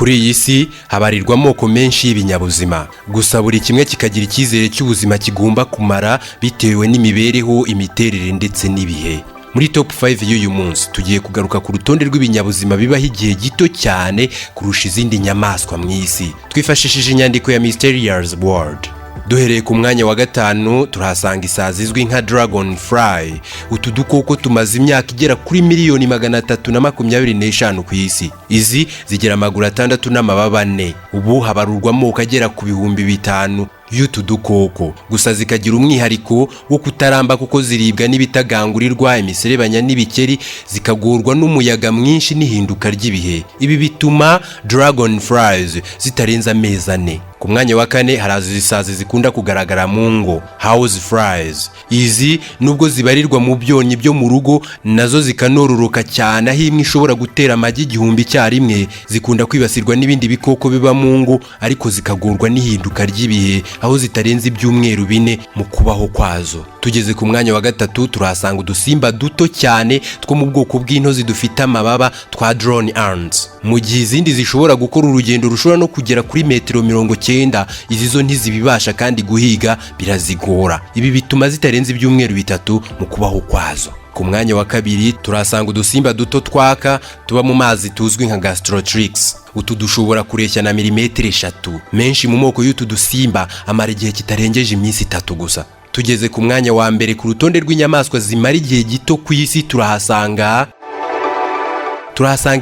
Kuri iyi si habarirwa amoko menshi y'ibinyabuzima, gusa buri kimwe kikagira icyizere cy'ubuzima kigomba kumara bitewe n'imibereho, imiterere ndetse n'ibihe. Muri top 5 y'uyu munsi tugiye kugaruka ku rutonde rw'ibinyabuzima bibaho igihe gito cyane kurusha izindi nyamaswa mu isi, twifashishije inyandiko ya Mysterious World. Duhereye ku mwanya wa gatanu turahasanga isazi izwi nka dragonfly. Utu dukoko tumaze imyaka igera kuri miliyoni 325 ku isi. Izi zigira amaguru 6 n'amababa 4. Ubu habarurwa amoko agera ku bihumbi 5 y'utu dukoko, gusa zikagira umwihariko wo kutaramba kuko ziribwa n'ibitagangurirwa, imiserebanya n'ibikeri, zikagorwa n'umuyaga mwinshi n'ihinduka ry'ibihe. Ibi bituma dragonflies zitarenza amezi 4. Ku mwanya wa kane haraza isazi zikunda kugaragara mu ngo, houseflies. Izi nubwo zibarirwa mu byonnyi byo mu rugo, nazo zikanororoka cyane, aho imwe ishobora gutera amagi 1000 icyarimwe. Zikunda kwibasirwa n'ibindi bikoko biba mu ngo, ariko zikagorwa n'ihinduka ry'ibihe, aho zitarenza ibyumweru 4 mu kubaho kwazo. Tugeze ku mwanya wa gatatu turahasanga udusimba duto cyane two mu bwoko bw'intozi dufite amababa twa drone ants. Mu gihe izindi zishobora gukora urugendo rushobora no kugera kuri metero 90, izi zo ntizibibasha kandi guhiga birazigora. Ibi bituma zitarenza ibyumweru 3 mu kubaho kwazo. Ku mwanya wa kabiri turahasanga udusimba duto twaka tuba mu mazi tuzwi nka gastrotrix. Utu dushobora kureshya na milimetero 3. Menshi mu moko y'utu dusimba amara igihe kitarengeje iminsi 3 gusa. Tugeze ku mwanya wa mbere ku rutonde rw'inyamaswa zimara igihe gito ku isi turahasanga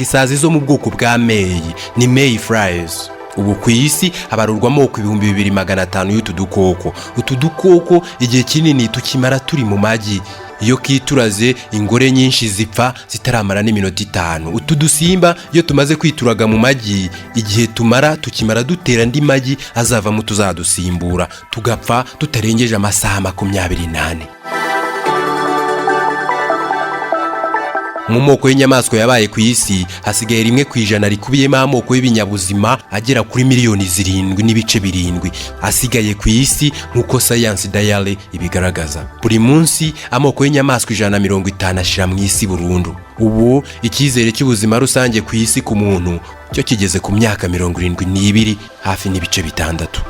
isazi zo mu bwoko bwa May, ni mayflies. Ubu ku isi habarurwa amoko 2500 y'utu dukoko. Utu dukoko igihe kinini tukimara turi mu magi. Iyo kituraze ingore nyinshi zipfa zitaramara n'iminota 5. Utu dusimba iyo tumaze kwituraga mu magi, igihe tukimara dutera andi magi azavamo tuzadusimbura, tugapfa tutarengeje amasaha 28. Mu moko y'inyamaswa yabaye ku isi hasigaye 1% rikubiyemo amoko y'ibinyabuzima agera kuri miliyoni 7.7 asigaye ku isi, nk'uko Science Diary ibigaragaza. Buri munsi amoko y'inyamaswa 150 ashira mu isi burundu. Ubu icyizere cy'ubuzima rusange ku isi ku muntu cyo kigeze ku myaka 72 hafi n'ibice 6.